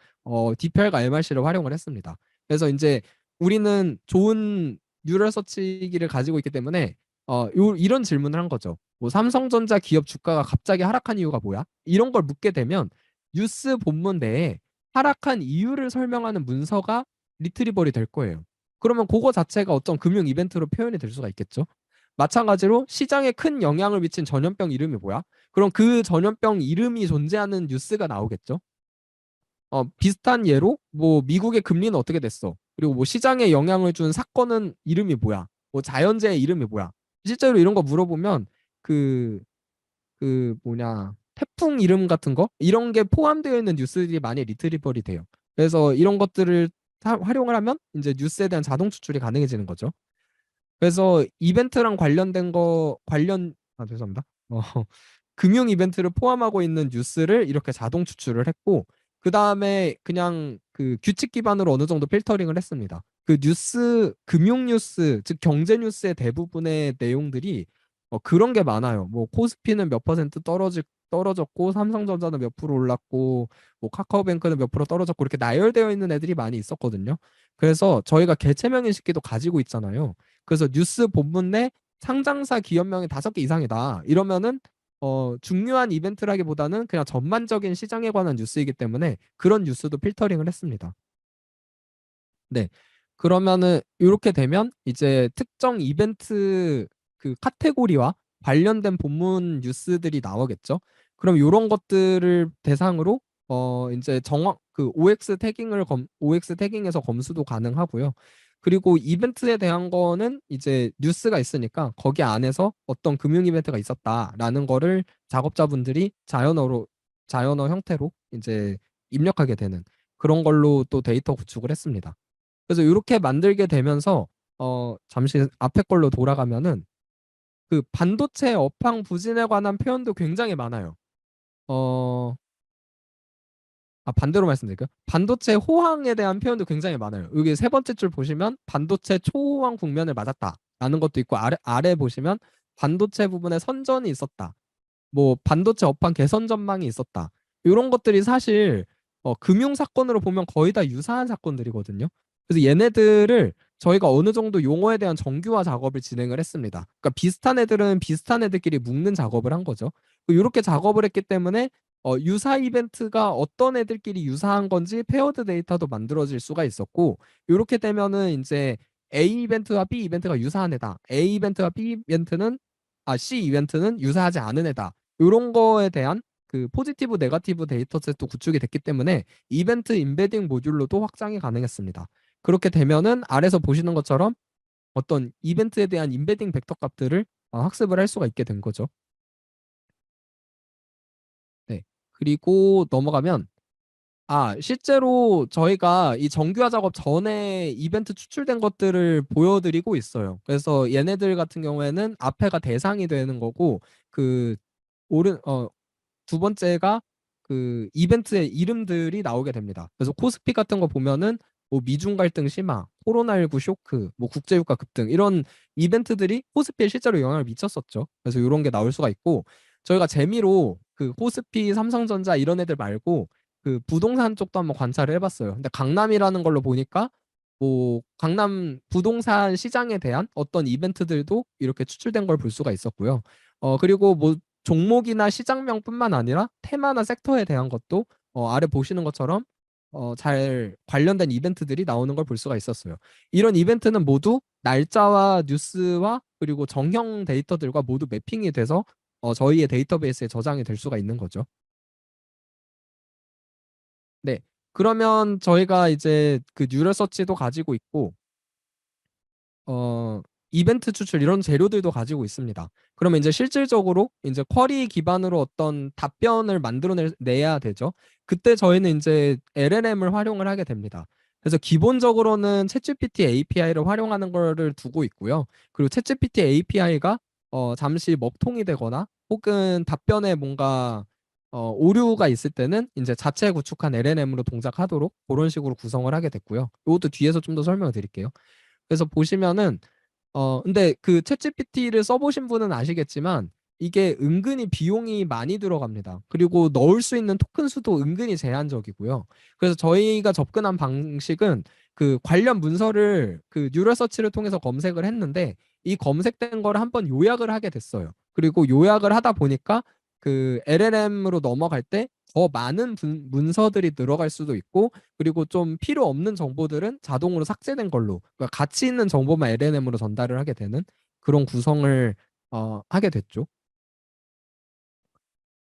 DPR과 MRC를 활용을 했습니다. 그래서 이제 우리는 좋은 뉴럴 서치기를 가지고 있기 때문에 이런 질문을 한 거죠. 뭐 삼성전자 기업 주가가 갑자기 하락한 이유가 뭐야? 이런 걸 묻게 되면 뉴스 본문 내에 하락한 이유를 설명하는 문서가 리트리버리 될 거예요. 그러면 그거 자체가 어떤 금융 이벤트로 표현이 될 수가 있겠죠. 마찬가지로 시장에 큰 영향을 미친 전염병 이름이 뭐야? 그럼 그 전염병 이름이 존재하는 뉴스가 나오겠죠. 비슷한 예로 뭐 미국의 금리는 어떻게 됐어? 그리고 뭐 시장에 영향을 준 사건은 이름이 뭐야? 뭐 자연재해 이름이 뭐야? 실제로 이런 거 물어보면 그 뭐냐 태풍 이름 같은 거 이런 게 포함되어 있는 뉴스들이 많이 리트리버리 돼요. 그래서 이런 것들을 활용을 하면 이제 뉴스에 대한 자동 추출이 가능해지는 거죠. 그래서 이벤트랑 관련된 거 죄송합니다. 금융 이벤트를 포함하고 있는 뉴스를 이렇게 자동 추출을 했고 그 다음에 그냥 그 규칙 기반으로 어느 정도 필터링을 했습니다. 그 금융 뉴스, 즉 경제 뉴스의 대부분의 내용들이 그런 게 많아요. 뭐 코스피는 몇 퍼센트 떨어졌고 삼성전자는 몇 프로 올랐고 뭐 카카오뱅크는 몇 프로 떨어졌고 이렇게 나열되어 있는 애들이 많이 있었거든요. 그래서 저희가 개체명 인식기도 가지고 있잖아요. 그래서 뉴스 본문 내 상장사 기업명이 5개 이상이다. 이러면은 중요한 이벤트라기보다는 그냥 전반적인 시장에 관한 뉴스이기 때문에 그런 뉴스도 필터링을 했습니다. 네. 그러면은 이렇게 되면 이제 특정 이벤트 그 카테고리와 관련된 본문 뉴스들이 나오겠죠. 그럼 이런 것들을 대상으로 이제 정확 그 OX 태깅에서 검수도 가능하고요. 그리고 이벤트에 대한 거는 이제 뉴스가 있으니까 거기 안에서 어떤 금융 이벤트가 있었다라는 거를 작업자분들이 자연어 형태로 이제 입력하게 되는 그런 걸로 또 데이터 구축을 했습니다. 그래서 이렇게 만들게 되면서 잠시 앞에 걸로 돌아가면은 그 반도체 업황 부진에 관한 표현도 굉장히 많아요. 어, 반대로 말씀드릴까요? 반도체 호황에 대한 표현도 굉장히 많아요. 여기 세 번째 줄 보시면 반도체 초호황 국면을 맞았다라는 것도 있고 아래 보시면 반도체 부분에 선전이 있었다. 뭐 반도체 업황 개선 전망이 있었다. 이런 것들이 사실 금융 사건으로 보면 거의 다 유사한 사건들이거든요. 그래서 얘네들을 저희가 어느 정도 용어에 대한 정규화 작업을 진행을 했습니다. 그러니까 비슷한 애들은 비슷한 애들끼리 묶는 작업을 한 거죠. 이렇게 작업을 했기 때문에 유사 이벤트가 어떤 애들끼리 유사한 건지 페어드 데이터도 만들어질 수가 있었고 이렇게 되면은 이제 A 이벤트와 B 이벤트가 유사한 애다. A 이벤트와 B 이벤트는 C 이벤트는 유사하지 않은 애다. 이런 거에 대한 그 포지티브 네거티브 데이터셋도 구축이 됐기 때문에 이벤트 임베딩 모듈로도 확장이 가능했습니다. 그렇게 되면은 아래서 보시는 것처럼 어떤 이벤트에 대한 임베딩 벡터 값들을 학습을 할 수가 있게 된 거죠. 네. 그리고 넘어가면 실제로 저희가 이 정규화 작업 전에 이벤트 추출된 것들을 보여드리고 있어요. 그래서 얘네들 같은 경우에는 앞에가 대상이 되는 거고 그 오른 두 번째가 그 이벤트의 이름들이 나오게 됩니다. 그래서 코스피 같은 거 보면은 뭐 미중 갈등 심화, 코로나19 쇼크, 뭐 국제유가 급등 이런 이벤트들이 코스피에 실제로 영향을 미쳤었죠. 그래서 이런 게 나올 수가 있고 저희가 재미로 그 코스피, 삼성전자 이런 애들 말고 그 부동산 쪽도 한번 관찰을 해봤어요. 근데 강남이라는 걸로 보니까 뭐 강남 부동산 시장에 대한 어떤 이벤트들도 이렇게 추출된 걸 볼 수가 있었고요. 그리고 뭐 종목이나 시장명뿐만 아니라 테마나 섹터에 대한 것도 아래 보시는 것처럼 잘 관련된 이벤트들이 나오는 걸 볼 수가 있었어요. 이런 이벤트는 모두 날짜와 뉴스와 그리고 정형 데이터들과 모두 매핑이 돼서 저희의 데이터베이스에 저장이 될 수가 있는 거죠. 네. 그러면 저희가 이제 그 뉴럴 서치도 가지고 있고 어, 이벤트 추출 이런 재료들도 가지고 있습니다. 그러면 이제 실질적으로 이제 쿼리 기반으로 어떤 답변을 만들어내야 되죠. 그때 저희는 이제 LLM을 활용을 하게 됩니다. 그래서 기본적으로는 챗GPT API를 활용하는 거를 두고 있고요. 그리고 챗GPT API가 잠시 먹통이 되거나 혹은 답변에 뭔가 오류가 있을 때는 이제 자체 구축한 LLM으로 동작하도록 그런 식으로 구성을 하게 됐고요. 이것도 뒤에서 좀 더 설명을 드릴게요. 그래서 보시면은 근데 그 챗GPT를 써보신 분은 아시겠지만 이게 은근히 비용이 많이 들어갑니다. 그리고 넣을 수 있는 토큰 수도 은근히 제한적이고요. 그래서 저희가 접근한 방식은 그 관련 문서를 그 뉴럴 서치를 통해서 검색을 했는데 이 검색된 거를 한번 요약을 하게 됐어요. 그리고 요약을 하다 보니까 그 LLM으로 넘어갈 때 더 많은 문서들이 들어갈 수도 있고 그리고 좀 필요 없는 정보들은 자동으로 삭제된 걸로 그러니까 가치 있는 정보만 LLM으로 전달을 하게 되는 그런 구성을 하게 됐죠.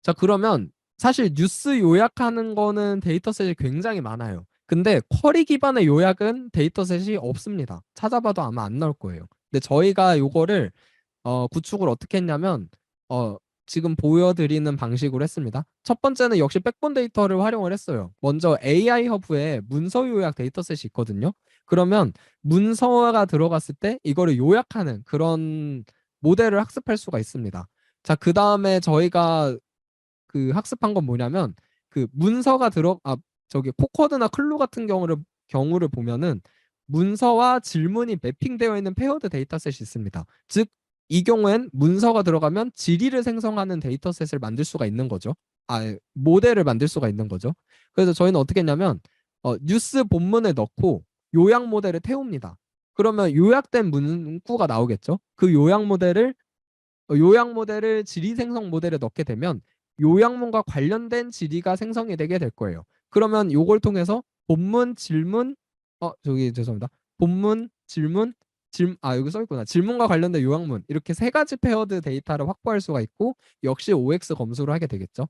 자, 그러면 사실 뉴스 요약하는 거는 데이터셋이 굉장히 많아요. 근데 쿼리 기반의 요약은 데이터셋이 없습니다. 찾아봐도 아마 안 나올 거예요. 근데 저희가 요거를 구축을 어떻게 했냐면 지금 보여드리는 방식으로 했습니다. 첫 번째는 역시 백본 데이터를 활용을 했어요. 먼저 AI 허브에 문서 요약 데이터셋이 있거든요. 그러면 문서가 들어갔을 때 이거를 요약하는 그런 모델을 학습할 수가 있습니다. 자, 그 다음에 저희가 그 학습한 건 뭐냐면 그 문서가 저기 코커드나 클루 같은 경우를 보면은 문서와 질문이 매핑되어 있는 페어드 데이터셋이 있습니다. 즉 이 경우엔 문서가 들어가면 질의를 생성하는 데이터셋을 만들 수가 있는 거죠. 모델을 만들 수가 있는 거죠. 그래서 저희는 어떻게 했냐면 뉴스 본문에 넣고 요약 모델을 태웁니다. 그러면 요약된 문구가 나오겠죠. 그 요약 모델을 질의 생성 모델에 넣게 되면 요약문과 관련된 질의가 생성이 되게 될 거예요. 그러면 요걸 통해서 본문, 질문, 저기 죄송합니다. 본문, 여기 써 있구나. 질문과 관련된 요약문 이렇게 세 가지 페어드 데이터를 확보할 수가 있고 역시 OX 검수를 하게 되겠죠.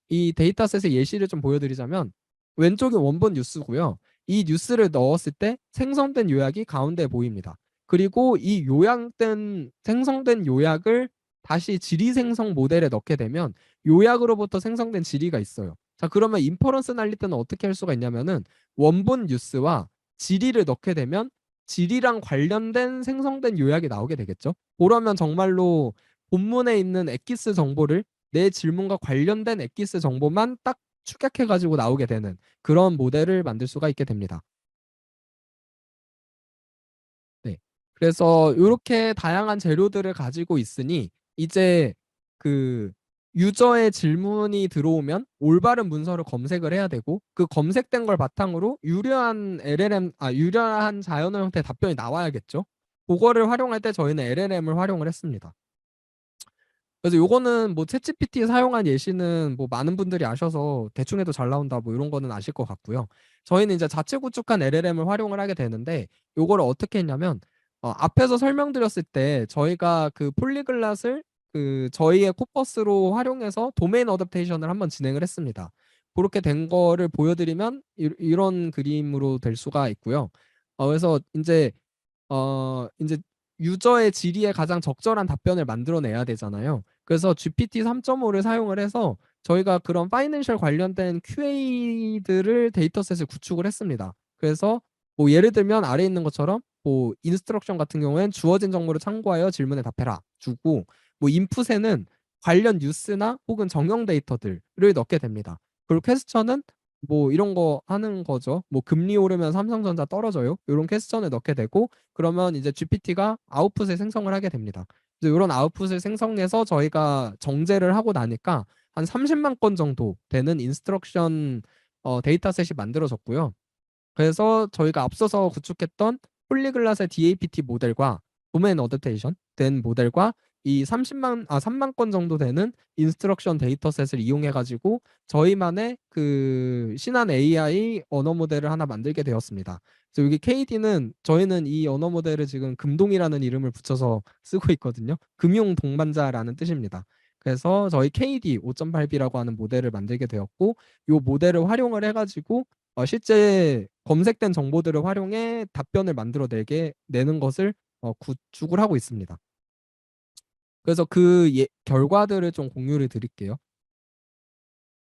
이 데이터셋의 예시를 좀 보여드리자면 왼쪽이 원본 뉴스고요. 이 뉴스를 넣었을 때 생성된 요약이 가운데 보입니다. 그리고 이 요약된 생성된 요약을 다시 지리 생성 모델에 넣게 되면 요약으로부터 생성된 지리가 있어요. 자, 그러면 인퍼런스 날릴 때는 어떻게 할 수가 있냐면은 원본 뉴스와 지리를 넣게 되면 지리랑 관련된 생성된 요약이 나오게 되겠죠. 그러면 정말로 본문에 있는 엑기스 정보를 내 질문과 관련된 엑기스 정보만 딱 축약해가지고 나오게 되는 그런 모델을 만들 수가 있게 됩니다. 네. 그래서 이렇게 다양한 재료들을 가지고 있으니 이제 그 유저의 질문이 들어오면 올바른 문서를 검색을 해야 되고 그 검색된 걸 바탕으로 유려한 자연어 형태 답변이 나와야겠죠. 그거를 활용할 때 저희는 LLM을 활용을 했습니다. 그래서 요거는 뭐 챗GPT 사용한 예시는 뭐 많은 분들이 아셔서 대충 해도 잘 나온다 뭐 이런 거는 아실 것 같고요. 저희는 이제 자체 구축한 LLM을 활용을 하게 되는데 요거를 어떻게 했냐면 앞에서 설명드렸을 때 저희가 그 폴리글랏을 그 저희의 코퍼스로 활용해서 도메인 어댑테이션을 한번 진행을 했습니다. 그렇게 된 거를 보여드리면 이런 그림으로 될 수가 있고요. 그래서 이제 유저의 질의에 가장 적절한 답변을 만들어내야 되잖아요. 그래서 GPT 3.5를 사용을 해서 저희가 그런 파이낸셜 관련된 QA들을 데이터셋을 구축을 했습니다. 그래서 뭐 예를 들면 아래에 있는 것처럼 뭐 인스트럭션 같은 경우엔 주어진 정보를 참고하여 질문에 답해라 주고 뭐 인풋에는 관련 뉴스나 혹은 정형 데이터들을 넣게 됩니다. 그리고 퀘스천은 뭐 이런 거 하는 거죠. 뭐 금리 오르면 삼성전자 떨어져요. 이런 퀘스천을 넣게 되고 그러면 이제 GPT가 아웃풋을 생성을 하게 됩니다. 그래서 이런 아웃풋을 생성해서 저희가 정제를 하고 나니까 한 30만 건 정도 되는 인스트럭션 데이터셋이 만들어졌고요. 그래서 저희가 앞서서 구축했던 폴리글랏의 DAPT 모델과 도메인 어댑테이션 된 모델과 이 3만 건 정도 되는 인스트럭션 데이터셋을 이용해 가지고 저희만의 그 신한 AI 언어 모델을 하나 만들게 되었습니다. 그래서 여기 KD는 저희는 이 언어 모델을 지금 금동이라는 이름을 붙여서 쓰고 있거든요. 금융 동반자라는 뜻입니다. 그래서 저희 KD 5.8B라고 하는 모델을 만들게 되었고 이 모델을 활용을 해가지고 실제 검색된 정보들을 활용해 답변을 만들어내게 내는 것을 구축을 하고 있습니다. 그래서 그 결과들을 좀 공유를 드릴게요.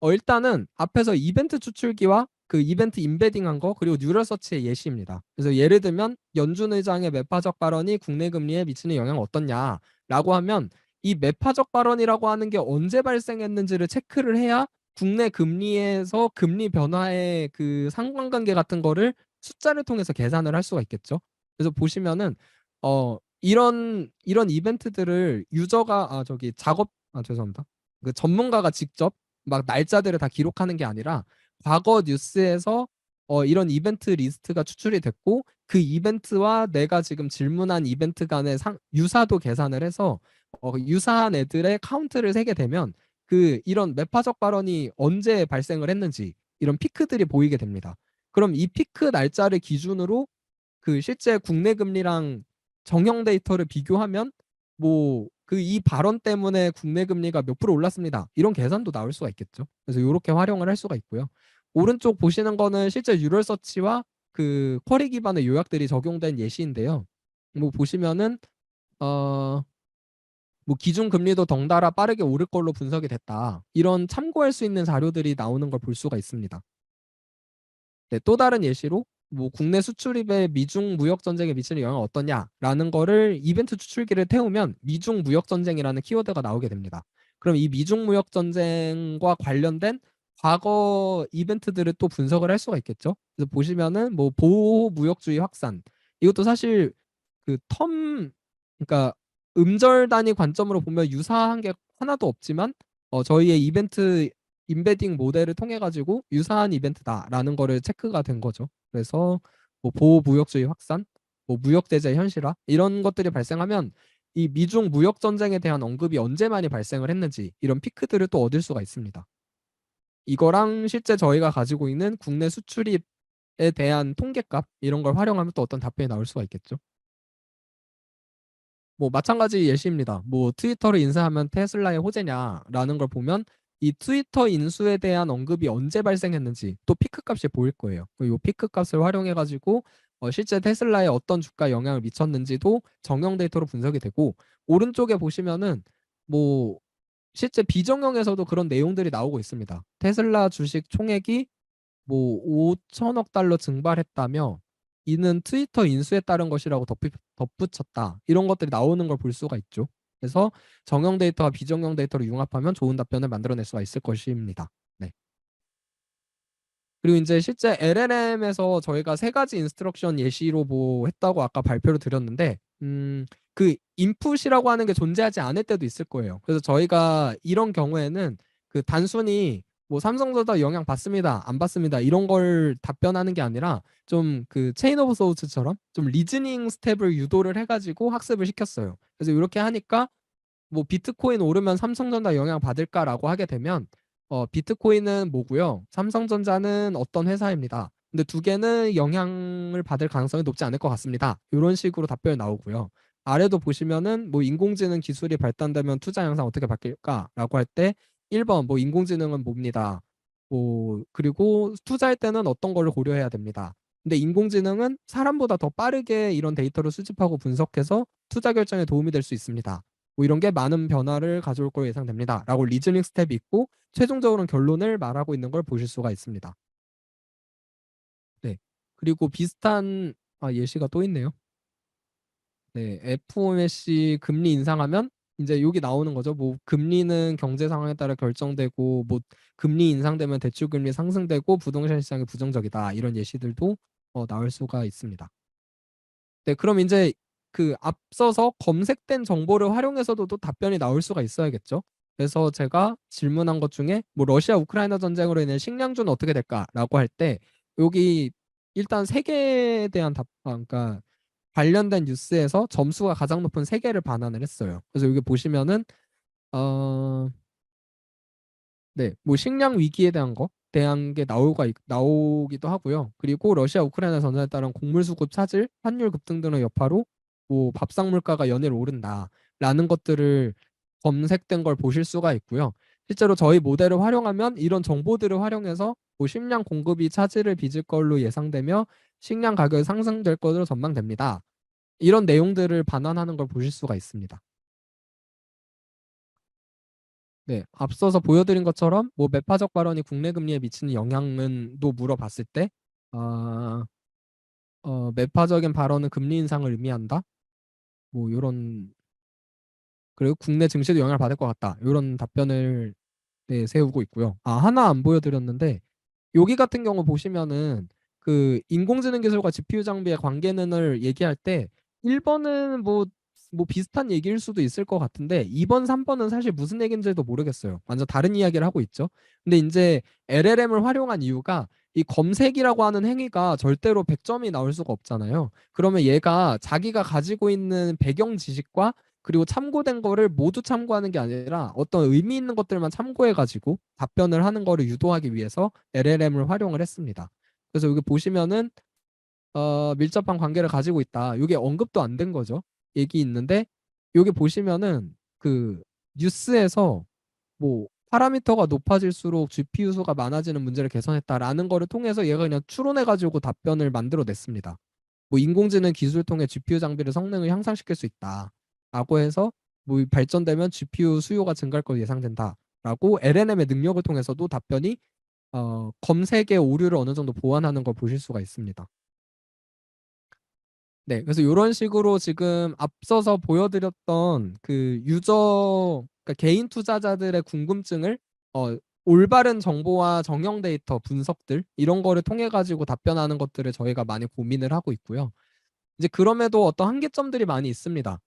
일단은 앞에서 이벤트 추출기와 그 이벤트 임베딩한 거 그리고 뉴럴 서치의 예시입니다. 그래서 예를 들면 연준 의장의 매파적 발언이 국내 금리에 미치는 영향 어떻냐라고 하면 이 매파적 발언이라고 하는 게 언제 발생했는지를 체크를 해야 국내 금리에서 금리 변화의 그 상관관계 같은 거를 숫자를 통해서 계산을 할 수가 있겠죠. 그래서 보시면은 이런 이벤트들을 유저가 저기 죄송합니다. 그 전문가가 직접 막 날짜들을 다 기록하는 게 아니라 과거 뉴스에서 이런 이벤트 리스트가 추출이 됐고 그 이벤트와 내가 지금 질문한 이벤트 간의 유사도 계산을 해서 유사한 애들의 카운트를 세게 되면 그 이런 매파적 발언이 언제 발생을 했는지 이런 피크들이 보이게 됩니다. 그럼 이 피크 날짜를 기준으로 그 실제 국내 금리랑 정형 데이터를 비교하면 뭐 그 이 발언 때문에 국내 금리가 몇 프로 올랐습니다. 이런 계산도 나올 수가 있겠죠. 그래서 이렇게 활용을 할 수가 있고요. 오른쪽 보시는 거는 실제 유럴 서치와 그 쿼리 기반의 요약들이 적용된 예시인데요. 뭐 보시면은 어 뭐 기준 금리도 덩달아 빠르게 오를 걸로 분석이 됐다. 이런 참고할 수 있는 자료들이 나오는 걸 볼 수가 있습니다. 네, 또 다른 예시로 뭐 국내 수출입에 미중 무역 전쟁에 미치는 영향 어떠냐라는 거를 이벤트 추출기를 태우면 미중 무역 전쟁이라는 키워드가 나오게 됩니다. 그럼 이 미중 무역 전쟁과 관련된 과거 이벤트들을 또 분석을 할 수가 있겠죠. 그래서 보시면은 뭐 보호 무역주의 확산 이것도 사실 그러니까 음절 단위 관점으로 보면 유사한 게 하나도 없지만 저희의 이벤트 임베딩 모델을 통해 가지고 유사한 이벤트다라는 거를 체크가 된 거죠. 그래서 뭐 보호 무역주의 확산, 뭐 무역 제재 현실화 이런 것들이 발생하면 이 미중 무역 전쟁에 대한 언급이 언제 많이 발생을 했는지 이런 피크들을 또 얻을 수가 있습니다. 이거랑 실제 저희가 가지고 있는 국내 수출입에 대한 통계값 이런 걸 활용하면 또 어떤 답변이 나올 수가 있겠죠. 뭐 마찬가지 예시입니다. 뭐 트위터를 인수하면 테슬라의 호재냐라는 걸 보면 이 트위터 인수에 대한 언급이 언제 발생했는지 또 피크 값이 보일 거예요. 이 피크 값을 활용해 가지고 실제 테슬라에 어떤 주가 영향을 미쳤는지도 정형 데이터로 분석이 되고, 오른쪽에 보시면은 뭐 실제 비정형에서도 그런 내용들이 나오고 있습니다. 테슬라 주식 총액이 뭐 5천억 달러 증발했다며 이는 트위터 인수에 따른 것이라고 덧붙였다. 이런 것들이 나오는 걸 볼 수가 있죠. 그래서 정형 데이터와 비정형 데이터를 융합하면 좋은 답변을 만들어낼 수가 있을 것입니다. 네. 그리고 이제 실제 LLM에서 저희가 세 가지 인스트럭션 예시로 뭐 했다고 아까 발표를 드렸는데, 그 인풋이라고 하는 게 존재하지 않을 때도 있을 거예요. 그래서 저희가 이런 경우에는 그 단순히 뭐 삼성전자 영향 받습니다, 안 받습니다 이런 걸 답변하는 게 아니라 좀 그 체인 오브 소우스처럼 좀 리즈닝 스텝을 유도를 해가지고 학습을 시켰어요. 그래서 이렇게 하니까 뭐 비트코인 오르면 삼성전자 영향 받을까라고 하게 되면 비트코인은 뭐고요? 삼성전자는 어떤 회사입니다. 근데 두 개는 영향을 받을 가능성이 높지 않을 것 같습니다. 이런 식으로 답변이 나오고요. 아래도 보시면은 뭐 인공지능 기술이 발달되면 투자 양상 어떻게 바뀔까라고 할 때 1번 뭐 인공지능은 뭡니다. 뭐 그리고 투자할 때는 어떤 걸 고려해야 됩니다. 근데 인공지능은 사람보다 더 빠르게 이런 데이터를 수집하고 분석해서 투자 결정에 도움이 될 수 있습니다. 뭐 이런 게 많은 변화를 가져올 걸로 예상됩니다. 라고 리즈닝 스텝이 있고 최종적으로는 결론을 말하고 있는 걸 보실 수가 있습니다. 네. 그리고 비슷한 예시가 또 있네요. 네. FOMC 금리 인상하면 이제 여기 나오는 거죠. 뭐 금리는 경제 상황에 따라 결정되고 뭐 금리 인상되면 대출 금리 상승되고 부동산 시장이 부정적이다. 이런 예시들도 나올 수가 있습니다. 네, 그럼 이제 그 앞서서 검색된 정보를 활용해서도 또 답변이 나올 수가 있어야겠죠. 그래서 제가 질문한 것 중에 뭐 러시아 우크라이나 전쟁으로 인해 식량주는 어떻게 될까라고 할 때 여기 일단 세계에 대한 그러니까 관련된 뉴스에서 점수가 가장 높은 세 개를 반환을 했어요. 그래서 여기 보시면은 어 네, 뭐 식량 위기에 대한 게 나오기도 하고요. 그리고 러시아 우크라이나 전쟁에 따른 곡물 수급 차질, 환율 급등 등의 여파로 뭐 밥상 물가가 연일 오른다라는 것들을 검색된 걸 보실 수가 있고요. 실제로 저희 모델을 활용하면 이런 정보들을 활용해서 뭐 식량 공급이 차질을 빚을 걸로 예상되며 식량 가격이 상승될 것으로 전망됩니다. 이런 내용들을 반환하는 걸 보실 수가 있습니다. 네, 앞서서 보여드린 것처럼 뭐 매파적 발언이 국내 금리에 미치는 영향은 또 물어봤을 때 아, 매파적인 발언은 금리 인상을 의미한다. 뭐 이런, 그리고 국내 증시도 영향을 받을 것 같다. 이런 답변을 네, 세우고 있고요. 하나 안 보여드렸는데 여기 같은 경우 보시면은 그 인공지능 기술과 GPU 장비의 관계는을 얘기할 때 1번은 뭐 비슷한 얘기일 수도 있을 것 같은데 2번, 3번은 사실 무슨 얘기인지도 모르겠어요. 완전 다른 이야기를 하고 있죠. 근데 이제 LLM을 활용한 이유가 이 검색이라고 하는 행위가 절대로 100점이 나올 수가 없잖아요. 그러면 얘가 자기가 가지고 있는 배경 지식과 그리고 참고된 거를 모두 참고하는 게 아니라 어떤 의미 있는 것들만 참고해가지고 답변을 하는 거를 유도하기 위해서 LLM을 활용을 했습니다. 그래서 여기 보시면은 밀접한 관계를 가지고 있다. 이게 언급도 안 된 거죠. 얘기 있는데 여기 보시면은 그 뉴스에서 뭐 파라미터가 높아질수록 GPU 수가 많아지는 문제를 개선했다라는 거를 통해서 얘가 그냥 추론해가지고 답변을 만들어냈습니다. 뭐 인공지능 기술을 통해 GPU 장비를 성능을 향상시킬 수 있다라고 해서 뭐 발전되면 GPU 수요가 증가할 것으로 예상된다라고 LLM의 능력을 통해서도 답변이 검색의 오류를 어느 정도 보완하는 걸 보실 수가 있습니다. 네, 그래서 이런 식으로 지금 앞서서 보여드렸던 그 그러니까 개인 투자자들의 궁금증을 어, 올바른 정보와 정형 데이터 분석들 이런 거를 통해 가지고 답변하는 것들을 저희가 많이 고민을 하고 있고요. 이제 그럼에도 어떤 한계점들이 많이 있습니다.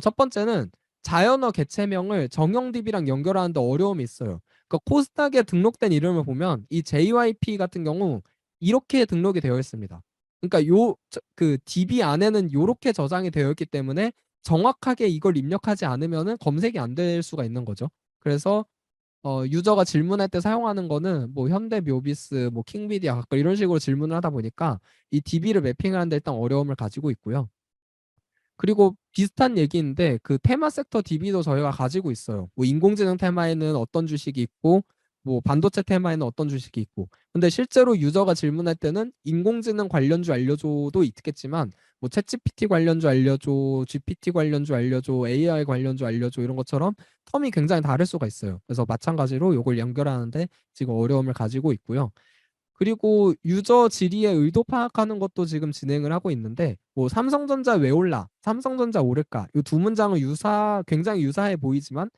첫 번째는 자연어 개체명을 정형 DB랑 연결하는데 어려움이 있어요. 그러니까 코스닥에 등록된 이름을 보면 이 JYP 같은 경우 이렇게 등록이 되어 있습니다. 그러니까 그 DB 안에는 이렇게 저장이 되어 있기 때문에 정확하게 이걸 입력하지 않으면은 검색이 안 될 수가 있는 거죠. 그래서 유저가 질문할 때 사용하는 거는 뭐 현대 묘비스, 뭐 킹비디아 가끔 이런 식으로 질문을 하다 보니까 이 DB를 매핑하는 데 일단 어려움을 가지고 있고요. 그리고 비슷한 얘기인데 그 테마 섹터 DB도 저희가 가지고 있어요. 뭐 인공지능 테마에는 어떤 주식이 있고 뭐 반도체 테마에는 어떤 주식이 있고. 근데 실제로 유저가 질문할 때는 인공지능 관련주 알려줘도 있겠지만 뭐 챗GPT 관련주 알려줘, GPT 관련주 알려줘, AI 관련주 알려줘 이런 것처럼 텀이 굉장히 다를 수가 있어요. 그래서 마찬가지로 이걸 연결하는데 지금 어려움을 가지고 있고요. 그리고 유저 질의의 의도 파악하는 것도 지금 진행을 하고 있는데 뭐 삼성전자 왜 올라, 삼성전자 오를까 이 두 문장은 굉장히 유사해 보이지만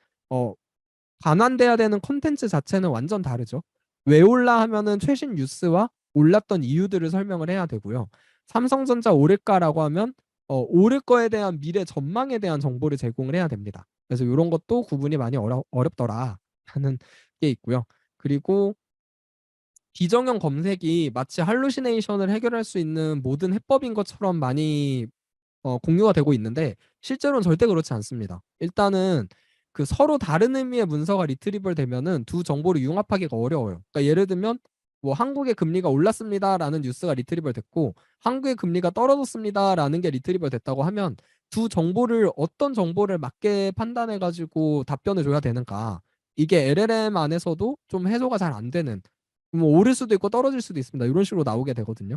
반환돼야 되는 컨텐츠 자체는 완전 다르죠. 왜 올라 하면은 최신 뉴스와 올랐던 이유들을 설명을 해야 되고요. 삼성전자 오를까라고 하면 오를 거에 대한 미래 전망에 대한 정보를 제공을 해야 됩니다. 그래서 이런 것도 구분이 많이 어렵더라 하는 게 있고요. 그리고 비정형 검색이 마치 할루시네이션을 해결할 수 있는 모든 해법인 것처럼 많이 공유가 되고 있는데 실제로는 절대 그렇지 않습니다. 일단은 그 서로 다른 의미의 문서가 리트리블 되면은 두 정보를 융합하기가 어려워요. 그러니까 예를 들면 뭐 한국의 금리가 올랐습니다라는 뉴스가 리트리블 됐고 한국의 금리가 떨어졌습니다라는 게 리트리블 됐다고 하면 두 정보를 어떤 정보를 맞게 판단해 가지고 답변을 줘야 되는가? 이게 LLM 안에서도 좀 해소가 잘 안 되는 뭐 오를 수도 있고 떨어질 수도 있습니다. 이런 식으로 나오게 되거든요.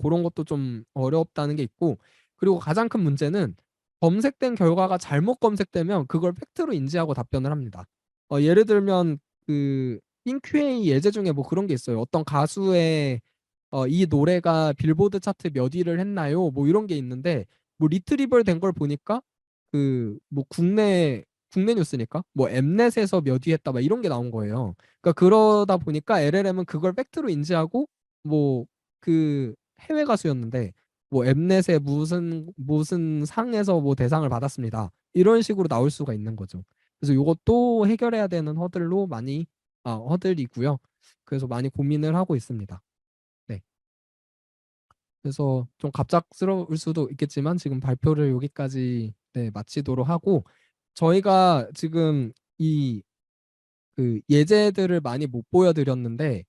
그런 것도 좀 어렵다는 게 있고 그리고 가장 큰 문제는 검색된 결과가 잘못 검색되면 그걸 팩트로 인지하고 답변을 합니다. 예를 들면 그 q&A 예제 중에 뭐 그런 게 있어요. 어떤 가수의 이 노래가 빌보드 차트 몇 위를 했나요? 뭐 이런 게 있는데 뭐 리트리벌 된 걸 보니까 그 뭐 국내 뉴스니까 뭐 엠넷에서 몇 위 했다 막 이런 게 나온 거예요. 그러니까 그러다 보니까 LLM은 그걸 팩트로 인지하고 뭐 그 해외 가수였는데 뭐 엠넷에 무슨 상에서 뭐 대상을 받았습니다. 이런 식으로 나올 수가 있는 거죠. 그래서 이것도 해결해야 되는 허들이고요. 그래서 많이 고민을 하고 있습니다. 네. 그래서 좀 갑작스러울 수도 있겠지만 지금 발표를 여기까지 네, 마치도록 하고 저희가 지금 이 그 예제들을 많이 못 보여드렸는데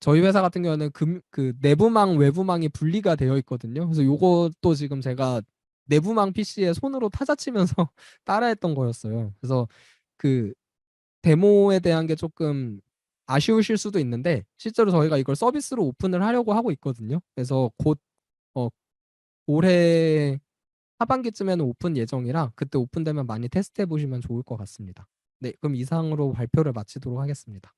저희 회사 같은 경우는 그 내부망 외부망이 분리가 되어 있거든요. 그래서 요것도 지금 제가 내부망 PC에 손으로 타자치면서 따라했던 거였어요. 그래서 그 데모에 대한 게 조금 아쉬우실 수도 있는데 실제로 저희가 이걸 서비스로 오픈을 하려고 하고 있거든요. 그래서 곧 어, 올해 하반기쯤에는 오픈 예정이라 그때 오픈되면 많이 테스트해 보시면 좋을 것 같습니다. 네, 그럼 이상으로 발표를 마치도록 하겠습니다.